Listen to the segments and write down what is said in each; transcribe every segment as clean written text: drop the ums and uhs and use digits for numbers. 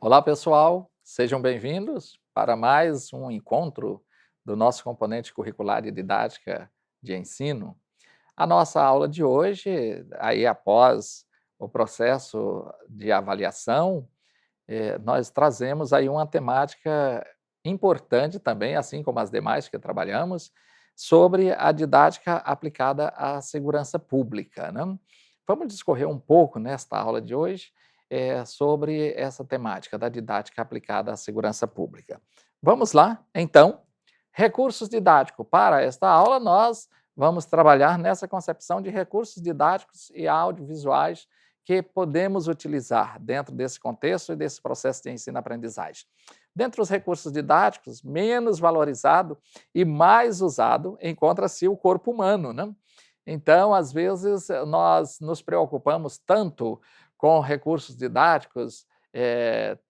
Olá, pessoal, sejam bem-vindos para mais um encontro do nosso componente curricular e didática de ensino. A nossa aula de hoje, aí após o processo de avaliação, nós trazemos aí uma temática importante também, assim como as demais que trabalhamos, sobre a didática aplicada à segurança pública, né. Vamos discorrer um pouco nesta aula de hoje, sobre essa temática da didática aplicada à segurança pública. Vamos lá, então. Recursos didáticos. Para esta aula, nós vamos trabalhar nessa concepção de recursos didáticos e audiovisuais que podemos utilizar dentro desse contexto e desse processo de ensino-aprendizagem. Dentre os recursos didáticos, menos valorizado e mais usado encontra-se o corpo humano, né? Então, às vezes, nós nos preocupamos tanto com recursos didáticos,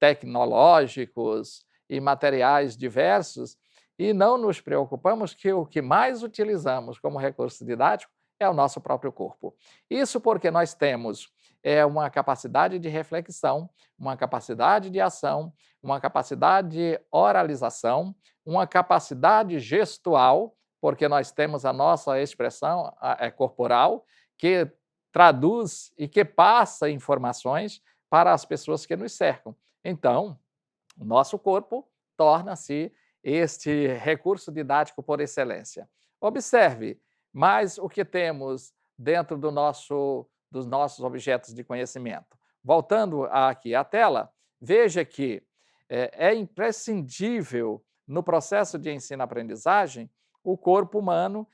tecnológicos e materiais diversos, e não nos preocupamos que o que mais utilizamos como recurso didático é o nosso próprio corpo. Isso porque nós temos uma capacidade de reflexão, uma capacidade de ação, uma capacidade de oralização, uma capacidade gestual, porque nós temos a nossa expressão corporal, que traduz e que passa informações para as pessoas que nos cercam. Então, o nosso corpo torna-se este recurso didático por excelência. Observe, mas o que temos dentro dos nossos objetos de conhecimento. Voltando aqui à tela, veja que é imprescindível no processo de ensino-aprendizagem, o corpo humano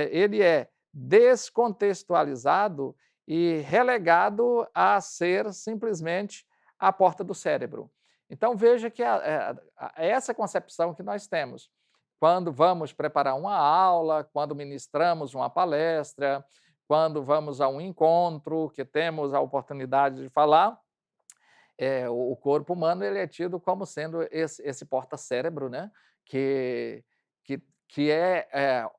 ele é descontextualizado e relegado a ser simplesmente a porta do cérebro. Então veja que é essa concepção que nós temos. Quando vamos preparar uma aula, quando ministramos uma palestra, quando vamos a um encontro, que temos a oportunidade de falar, o corpo humano ele é tido como sendo esse porta-cérebro, né? que, que é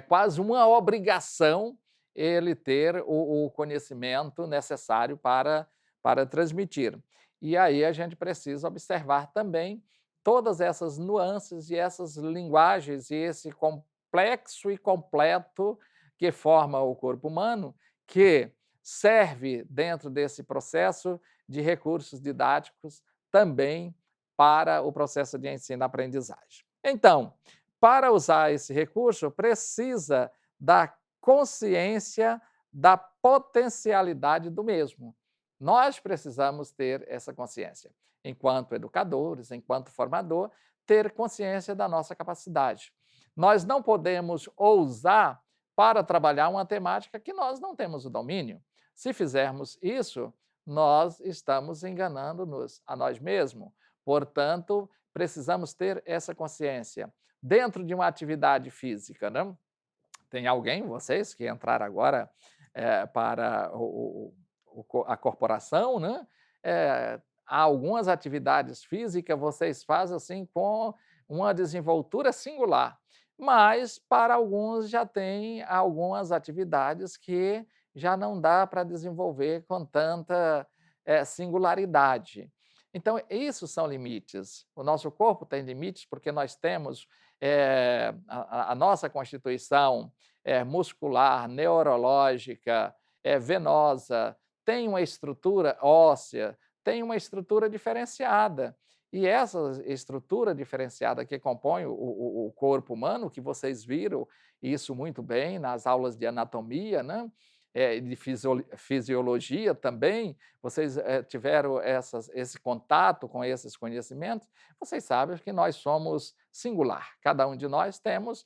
quase uma obrigação ele ter o conhecimento necessário para transmitir. E aí a gente precisa observar também todas essas nuances e essas linguagens e esse complexo e completo que forma o corpo humano, que serve dentro desse processo de recursos didáticos também para o processo de ensino-aprendizagem. Então, para usar esse recurso, precisa da consciência da potencialidade do mesmo. Nós precisamos ter essa consciência, enquanto educadores, enquanto formador, ter consciência da nossa capacidade. Nós não podemos ousar para trabalhar uma temática que nós não temos o domínio. Se fizermos isso, nós estamos enganando-nos a nós mesmos. Portanto, precisamos ter essa consciência. Dentro de uma atividade física, né? Tem alguém, vocês, que entraram agora para a corporação, né? Há algumas atividades físicas vocês fazem assim com uma desenvoltura singular, mas para alguns já tem algumas atividades que já não dá para desenvolver com tanta singularidade. Então, isso são limites. O nosso corpo tem limites porque nós temos a nossa constituição muscular, neurológica, venosa, tem uma estrutura óssea, tem uma estrutura diferenciada. E essa estrutura diferenciada que compõe o corpo humano, que vocês viram isso muito bem nas aulas de anatomia, né? De fisiologia também, vocês tiveram esse contato com esses conhecimentos, vocês sabem que nós somos singular, cada um de nós temos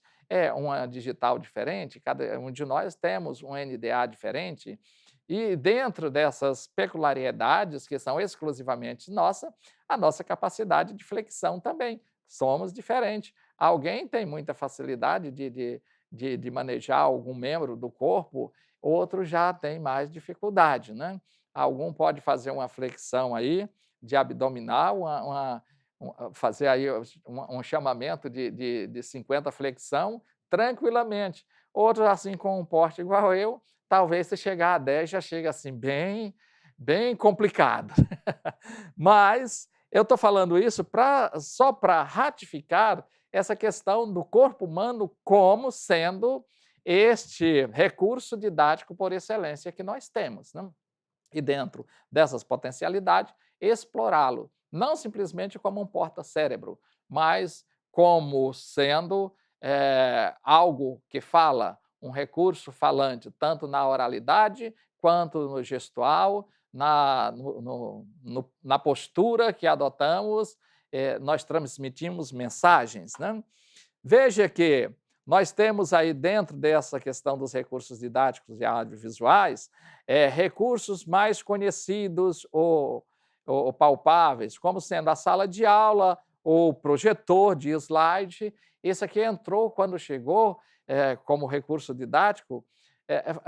uma digital diferente, cada um de nós temos um NDA diferente, e dentro dessas peculiaridades que são exclusivamente nossa, a nossa capacidade de flexão também, somos diferentes. Alguém tem muita facilidade de manejar algum membro do corpo, outro já tem mais dificuldade, né? Algum pode fazer uma flexão aí de abdominal, fazer aí um chamamento de 50 flexão tranquilamente. Outro, assim, com um porte igual eu, talvez se chegar a 10 já chega assim bem, bem complicado. Mas eu estou falando isso só para ratificar essa questão do corpo humano como sendo este recurso didático por excelência que nós temos, né? E dentro dessas potencialidades, explorá-lo, não simplesmente como um porta-cérebro, mas como sendo algo que fala, um recurso falante, tanto na oralidade quanto no gestual, na postura que adotamos, nós transmitimos mensagens, né? Veja que nós temos aí dentro dessa questão dos recursos didáticos e audiovisuais, recursos mais conhecidos ou palpáveis, como sendo a sala de aula, ou projetor de slide. Esse aqui entrou quando chegou como recurso didático,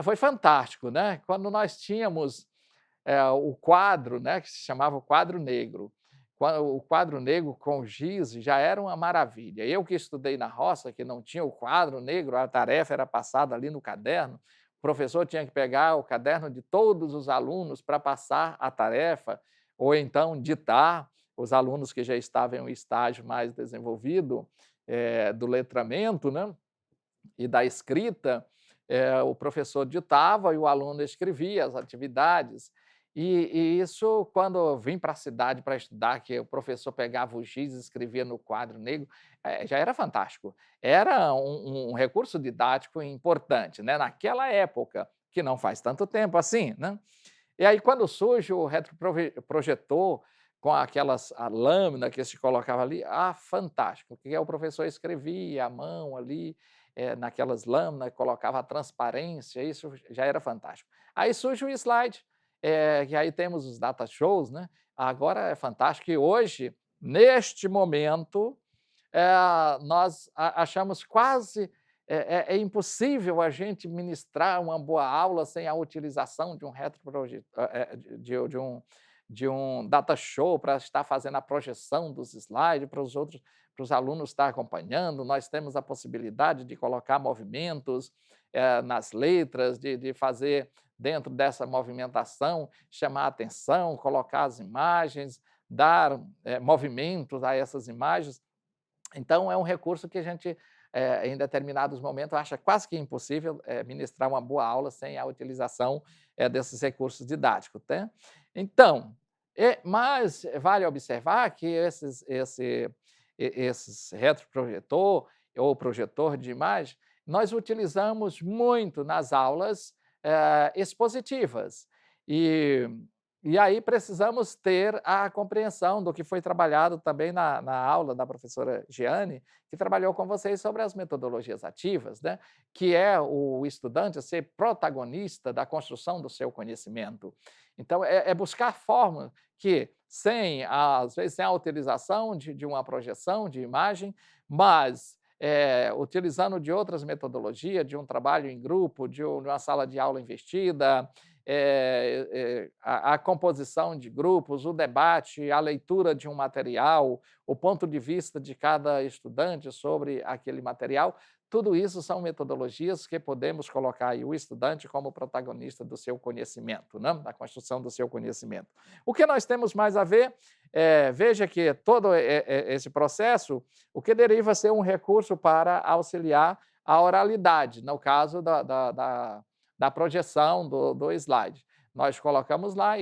foi fantástico, né? Quando nós tínhamos o quadro, né, que se chamava o quadro negro. O quadro negro com giz já era uma maravilha. Eu que estudei na roça, que não tinha o quadro negro, a tarefa era passada ali no caderno, o professor tinha que pegar o caderno de todos os alunos para passar a tarefa, ou então ditar os alunos que já estavam em um estágio mais desenvolvido do letramento, né, e da escrita, o professor ditava e o aluno escrevia as atividades. E isso, quando eu vim para a cidade para estudar, que o professor pegava o giz e escrevia no quadro negro, já era fantástico. Era um recurso didático importante, né? Naquela época, que não faz tanto tempo assim, né? E aí, quando surge o retroprojetor, com a lâmina que se colocava ali, fantástico, porque o professor escrevia à mão ali, naquelas lâminas, colocava a transparência, isso já era fantástico. Aí surge o slide, que aí temos os data shows, né? Agora é fantástico que hoje, neste momento, nós achamos quase impossível a gente ministrar uma boa aula sem a utilização de um retroprojetor, de um data show para estar fazendo a projeção dos slides para os alunos estar acompanhando. Nós temos a possibilidade de colocar movimentos nas letras, de fazer dentro dessa movimentação, chamar a atenção, colocar as imagens, dar movimentos a essas imagens. Então, é um recurso que a gente, em determinados momentos, acha quase que impossível ministrar uma boa aula sem a utilização desses recursos didáticos. Né? Então, mas vale observar que esses retroprojetor ou projetor de imagem, nós utilizamos muito nas aulas expositivas. E aí precisamos ter a compreensão do que foi trabalhado também na aula da professora Giane, que trabalhou com vocês sobre as metodologias ativas, né? Que é o estudante ser protagonista da construção do seu conhecimento. Então, é buscar formas que, às vezes, sem a utilização de uma projeção de imagem, mas utilizando de outras metodologias, de um trabalho em grupo, de uma sala de aula investida, a composição de grupos, o debate, a leitura de um material, o ponto de vista de cada estudante sobre aquele material, tudo isso são metodologias que podemos colocar aí o estudante como protagonista do seu conhecimento, né? Da construção do seu conhecimento. O que nós temos mais a ver, veja que todo esse processo, o que deriva ser um recurso para auxiliar a oralidade, no caso da projeção do slide. Nós colocamos lá,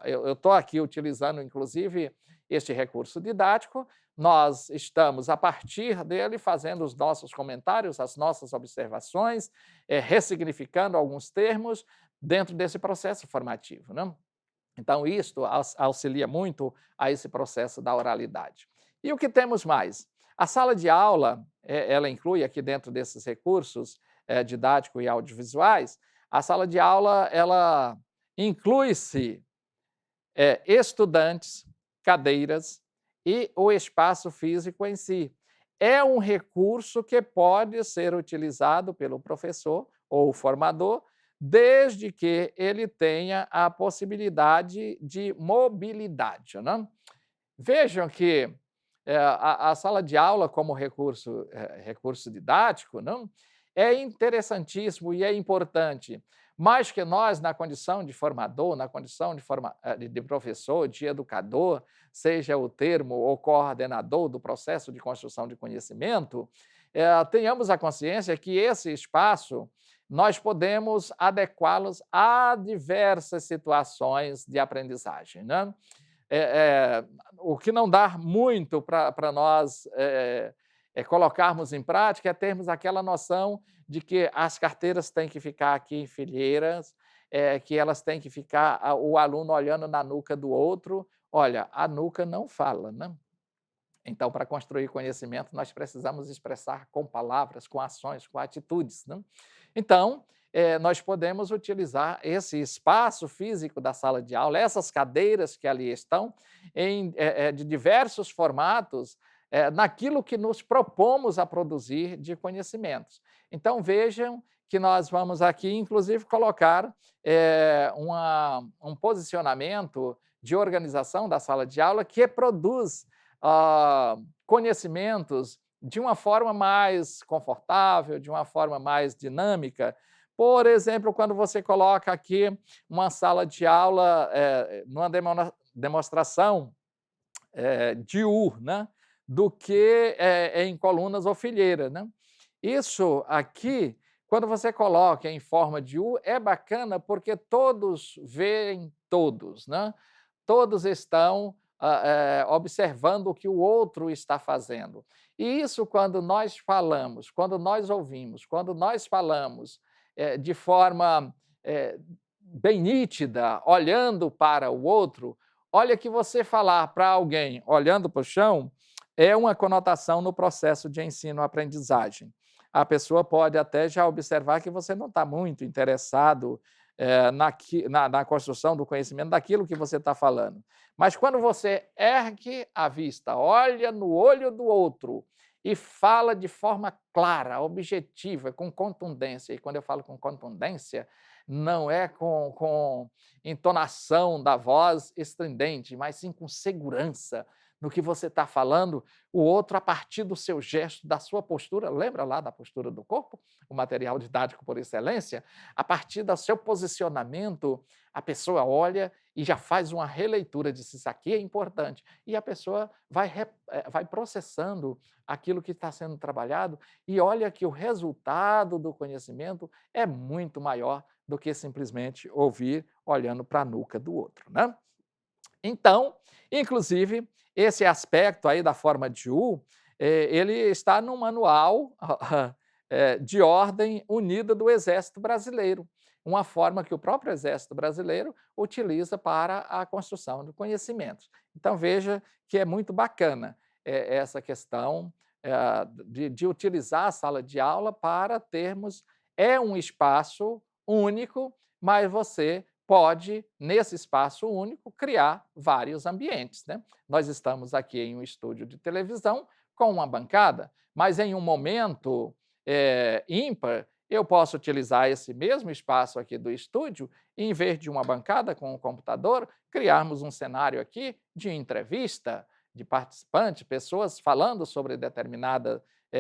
eu estou aqui utilizando, inclusive, este recurso didático, nós estamos, a partir dele, fazendo os nossos comentários, as nossas observações, ressignificando alguns termos dentro desse processo formativo, né? Então, isto auxilia muito a esse processo da oralidade. E o que temos mais? A sala de aula, ela inclui aqui dentro desses recursos didáticos e audiovisuais, a sala de aula, ela inclui-se estudantes, cadeiras e o espaço físico em si. É um recurso que pode ser utilizado pelo professor ou formador, desde que ele tenha a possibilidade de mobilidade, né? Vejam que a sala de aula como recurso didático, não, é interessantíssimo e é importante, mais que nós, na condição de formador, na condição de professor, de educador, seja o termo ou coordenador do processo de construção de conhecimento, tenhamos a consciência que esse espaço nós podemos adequá-los a diversas situações de aprendizagem, né? O que não dá muito para nós colocarmos em prática é termos aquela noção de que as carteiras têm que ficar aqui em fileiras, que elas têm que ficar o aluno olhando na nuca do outro. Olha, a nuca não fala, né? Então, para construir conhecimento, nós precisamos expressar com palavras, com ações, com atitudes, né? Então, nós podemos utilizar esse espaço físico da sala de aula, essas cadeiras que ali estão, de diversos formatos, naquilo que nos propomos a produzir de conhecimentos. Então, vejam que nós vamos aqui, inclusive, colocar um posicionamento de organização da sala de aula que produz conhecimentos de uma forma mais confortável, de uma forma mais dinâmica. Por exemplo, quando você coloca aqui uma sala de aula, numa demonstração de U, né, do que em colunas ou fileira, né? Isso aqui, quando você coloca em forma de U, é bacana porque todos veem todos, né? Todos estão observando o que o outro está fazendo. E isso, quando nós falamos, quando nós ouvimos, quando nós falamos de forma bem nítida, olhando para o outro, olha que você falar para alguém olhando para o chão é uma conotação no processo de ensino-aprendizagem. A pessoa pode até já observar que você não está muito interessado na construção do conhecimento daquilo que você está falando. Mas quando você ergue a vista, olha no olho do outro e fala de forma clara, objetiva, com contundência, e quando eu falo com contundência, não é com entonação da voz estridente, mas sim com segurança no que você está falando, o outro, a partir do seu gesto, da sua postura, lembra lá da postura do corpo? O material didático por excelência? A partir do seu posicionamento, a pessoa olha e já faz uma releitura, diz, isso aqui é importante. E a pessoa vai processando aquilo que está sendo trabalhado e olha que o resultado do conhecimento é muito maior do que simplesmente ouvir olhando para a nuca do outro, né? Então, inclusive, esse aspecto aí da forma de U, ele está no manual de ordem unida do Exército Brasileiro, uma forma que o próprio Exército Brasileiro utiliza para a construção de conhecimentos. Então, veja que é muito bacana essa questão de utilizar a sala de aula para termos um espaço único, mas você pode, nesse espaço único, criar vários ambientes, né? Nós estamos aqui em um estúdio de televisão com uma bancada, mas em um momento ímpar, eu posso utilizar esse mesmo espaço aqui do estúdio e, em vez de uma bancada com um computador, criarmos um cenário aqui de entrevista, de participantes, pessoas falando sobre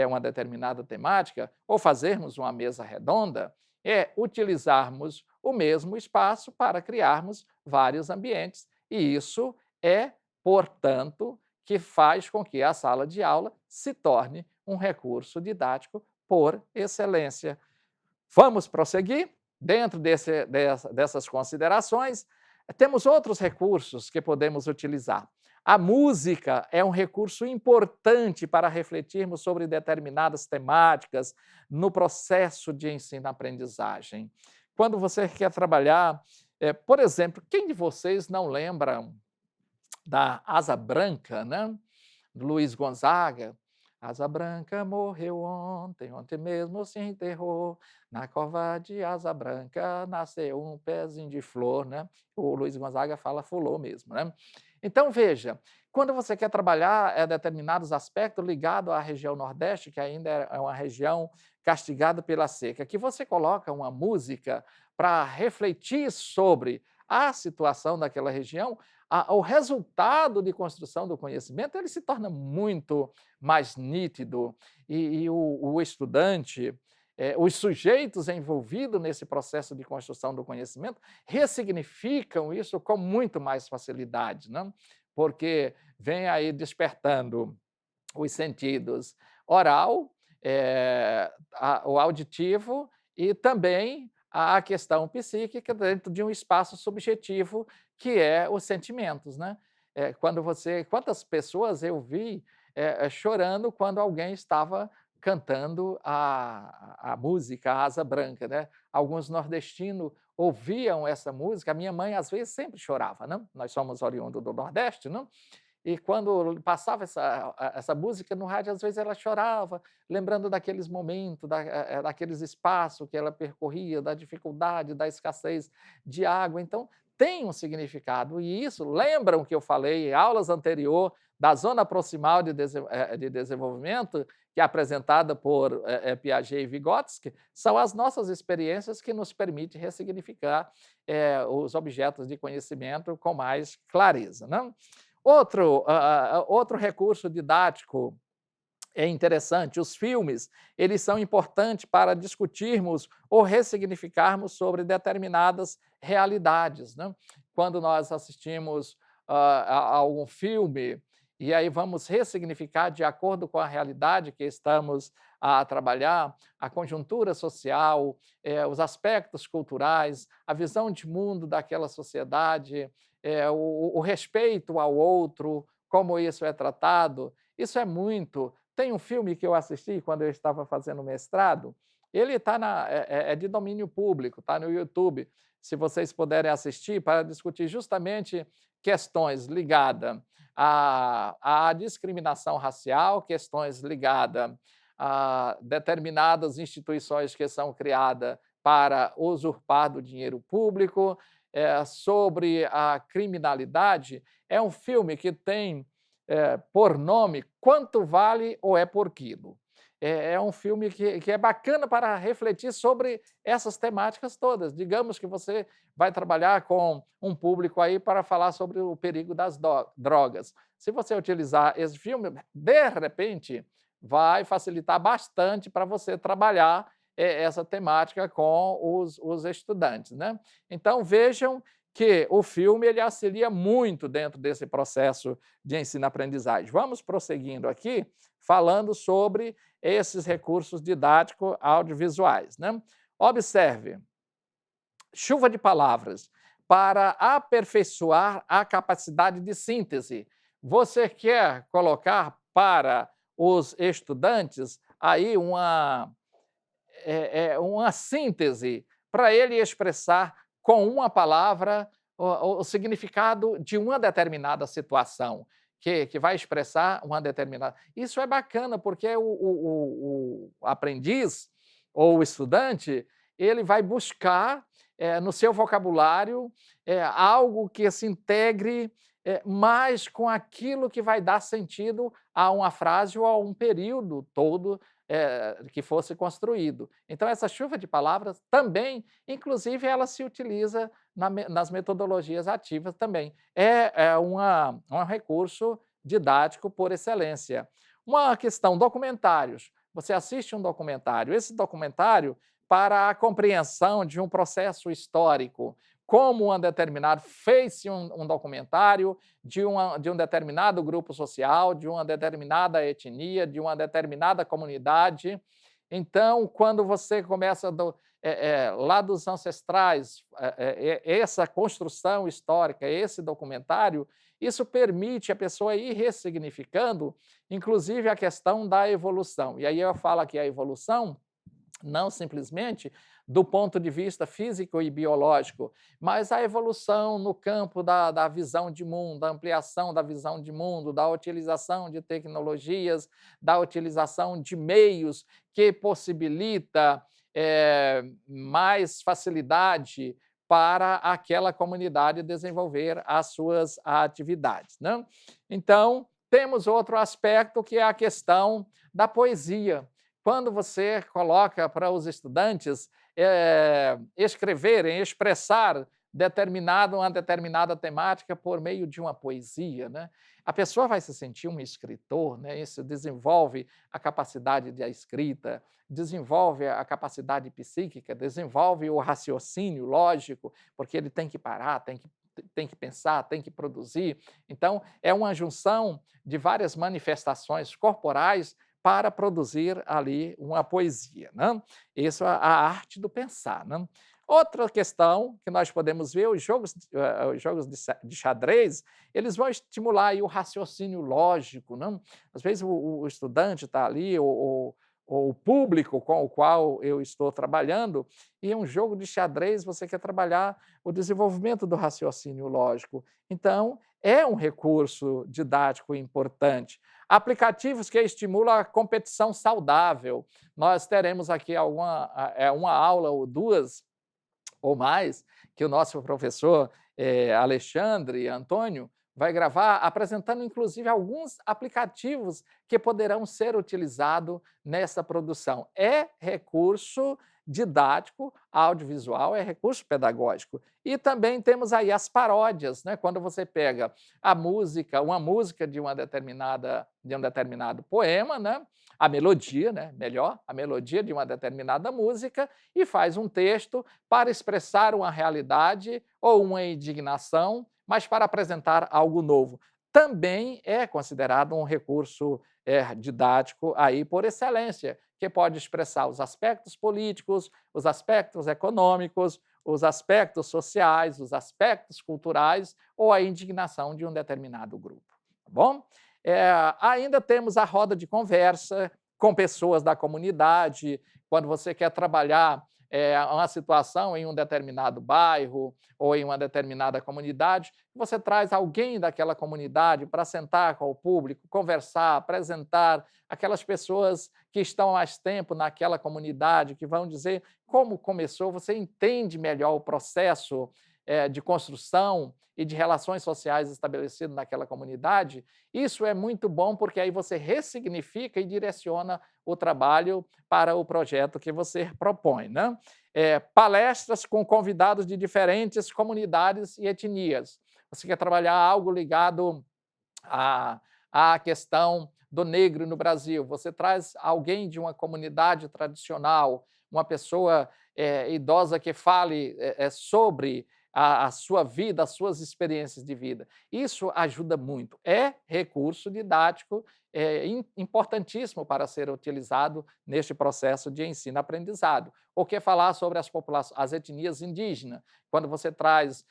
uma determinada temática, ou fazermos uma mesa redonda, utilizarmos o mesmo espaço para criarmos vários ambientes. E isso portanto, que faz com que a sala de aula se torne um recurso didático por excelência. Vamos prosseguir? Dentro dessas considerações, temos outros recursos que podemos utilizar. A música é um recurso importante para refletirmos sobre determinadas temáticas no processo de ensino-aprendizagem. Quando você quer trabalhar, por exemplo, quem de vocês não lembra da Asa Branca, né? Luiz Gonzaga? Asa Branca morreu ontem, ontem mesmo se enterrou, na cova de Asa Branca nasceu um pezinho de flor, né? O Luiz Gonzaga fala fulô mesmo, né? Então, veja, quando você quer trabalhar determinados aspectos ligados à região Nordeste, que ainda é uma região castigada pela seca, que você coloca uma música para refletir sobre a situação daquela região, o resultado de construção do conhecimento ele se torna muito mais nítido e o estudante os sujeitos envolvidos nesse processo de construção do conhecimento ressignificam isso com muito mais facilidade, né? Porque vem aí despertando os sentidos oral, o auditivo e também a questão psíquica dentro de um espaço subjetivo que é os sentimentos, né? Quantas pessoas eu vi chorando quando alguém estava cantando a música a Asa Branca, né? Alguns nordestinos ouviam essa música, a minha mãe às vezes sempre chorava, né? Nós somos oriundos do Nordeste, né? E quando passava essa música no rádio, às vezes ela chorava, lembrando daqueles momentos, daqueles espaços que ela percorria, da dificuldade, da escassez de água. Então, tem um significado. E isso, lembram que eu falei em aulas anteriores da zona proximal de desenvolvimento, que é apresentada por Piaget e Vygotsky, são as nossas experiências que nos permitem ressignificar os objetos de conhecimento com mais clareza, né? Outro recurso didático é interessante, os filmes, eles são importantes para discutirmos ou ressignificarmos sobre determinadas realidades, né? Quando nós assistimos a algum filme, e aí vamos ressignificar de acordo com a realidade que estamos a trabalhar, a conjuntura social, os aspectos culturais, a visão de mundo daquela sociedade, o respeito ao outro, como isso é tratado, isso é muito. Tem um filme que eu assisti quando eu estava fazendo mestrado, ele é de domínio público, está no YouTube, se vocês puderem assistir, para discutir justamente questões ligadas à discriminação racial, questões ligadas a determinadas instituições que são criadas para usurpar do dinheiro público, sobre a criminalidade. É um filme que tem por nome Quanto Vale ou É por Quilo. É um filme que é bacana para refletir sobre essas temáticas todas. Digamos que você vai trabalhar com um público aí para falar sobre o perigo das drogas. Se você utilizar esse filme, de repente, vai facilitar bastante para você trabalhar essa temática com os estudantes, né? Então, vejam que o filme ele auxilia muito dentro desse processo de ensino-aprendizagem. Vamos prosseguindo aqui, falando sobre esses recursos didáticos audiovisuais, né? Observe, chuva de palavras para aperfeiçoar a capacidade de síntese. Você quer colocar para os estudantes aí uma síntese para ele expressar com uma palavra o significado de uma determinada situação, que vai expressar uma determinada. Isso é bacana, porque o aprendiz ou o estudante ele vai buscar no seu vocabulário algo que se integre mais com aquilo que vai dar sentido a uma frase ou a um período todo que fosse construído. Então, essa chuva de palavras também, inclusive, ela se utiliza nas metodologias ativas também. Um recurso didático por excelência. Uma questão, documentários. Você assiste um documentário, esse documentário, para a compreensão de um processo histórico, como fez-se um documentário de um determinado grupo social, de uma determinada etnia, de uma determinada comunidade. Então, quando você começa lá dos ancestrais, essa construção histórica, esse documentário, isso permite a pessoa ir ressignificando, inclusive a questão da evolução. E aí eu falo aqui a evolução, não simplesmente do ponto de vista físico e biológico, mas a evolução no campo da visão de mundo, da ampliação da visão de mundo, da utilização de tecnologias, da utilização de meios que possibilita mais facilidade para aquela comunidade desenvolver as suas atividades, né? Então, temos outro aspecto que é a questão da poesia. Quando você coloca para os estudantes escreverem, expressar uma determinada temática por meio de uma poesia, né? A pessoa vai se sentir um escritor, né? Isso desenvolve a capacidade da escrita, desenvolve a capacidade psíquica, desenvolve o raciocínio lógico, porque ele tem que parar, tem que pensar, tem que produzir. Então, é uma junção de várias manifestações corporais para produzir ali uma poesia, né? Isso é a arte do pensar, né? Outra questão que nós podemos ver, os jogos de xadrez, eles vão estimular aí o raciocínio lógico, né? Às vezes o estudante está ali, ou o público com o qual eu estou trabalhando, e em um jogo de xadrez você quer trabalhar o desenvolvimento do raciocínio lógico. Então, é um recurso didático importante. Aplicativos que estimulam a competição saudável. Nós teremos aqui uma aula ou duas ou mais, que o nosso professor Alexandre Antônio vai gravar, apresentando inclusive alguns aplicativos que poderão ser utilizados nessa produção. É recurso didático, audiovisual, é recurso pedagógico. E também temos aí as paródias, né? Quando você pega uma música de um determinado poema, né? A melodia, né? Melhor, a melodia de uma determinada música, e faz um texto para expressar uma realidade ou uma indignação, mas para apresentar algo novo. Também é considerado um recurso didático aí por excelência, que pode expressar os aspectos políticos, os aspectos econômicos, os aspectos sociais, os aspectos culturais ou a indignação de um determinado grupo. Tá bom? Ainda temos a roda de conversa com pessoas da comunidade, quando você quer trabalhar uma situação em um determinado bairro ou em uma determinada comunidade, você traz alguém daquela comunidade para sentar com o público, conversar, apresentar aquelas pessoas que estão há mais tempo naquela comunidade, que vão dizer como começou, você entende melhor o processo de construção e de relações sociais estabelecido naquela comunidade. Isso é muito bom, porque aí você ressignifica e direciona o trabalho para o projeto que você propõe, né? Palestras com convidados de diferentes comunidades e etnias. Você quer trabalhar algo ligado à questão do negro no Brasil. Você traz alguém de uma comunidade tradicional, uma pessoa idosa que fale sobre a sua vida, as suas experiências de vida. Isso ajuda muito. É recurso didático importantíssimo para ser utilizado neste processo de ensino-aprendizado. O que falar sobre as etnias indígenas? Quando você traz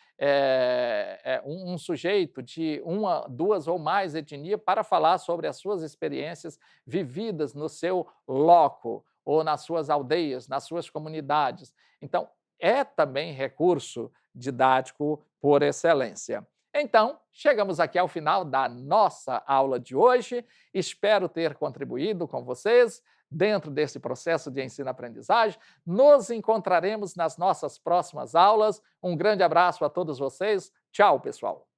um sujeito de uma, duas ou mais etnias para falar sobre as suas experiências vividas no seu loco, ou nas suas aldeias, nas suas comunidades. Então, é também recurso didático por excelência. Então, chegamos aqui ao final da nossa aula de hoje. Espero ter contribuído com vocês dentro desse processo de ensino-aprendizagem. Nos encontraremos nas nossas próximas aulas. Um grande abraço a todos vocês. Tchau, pessoal.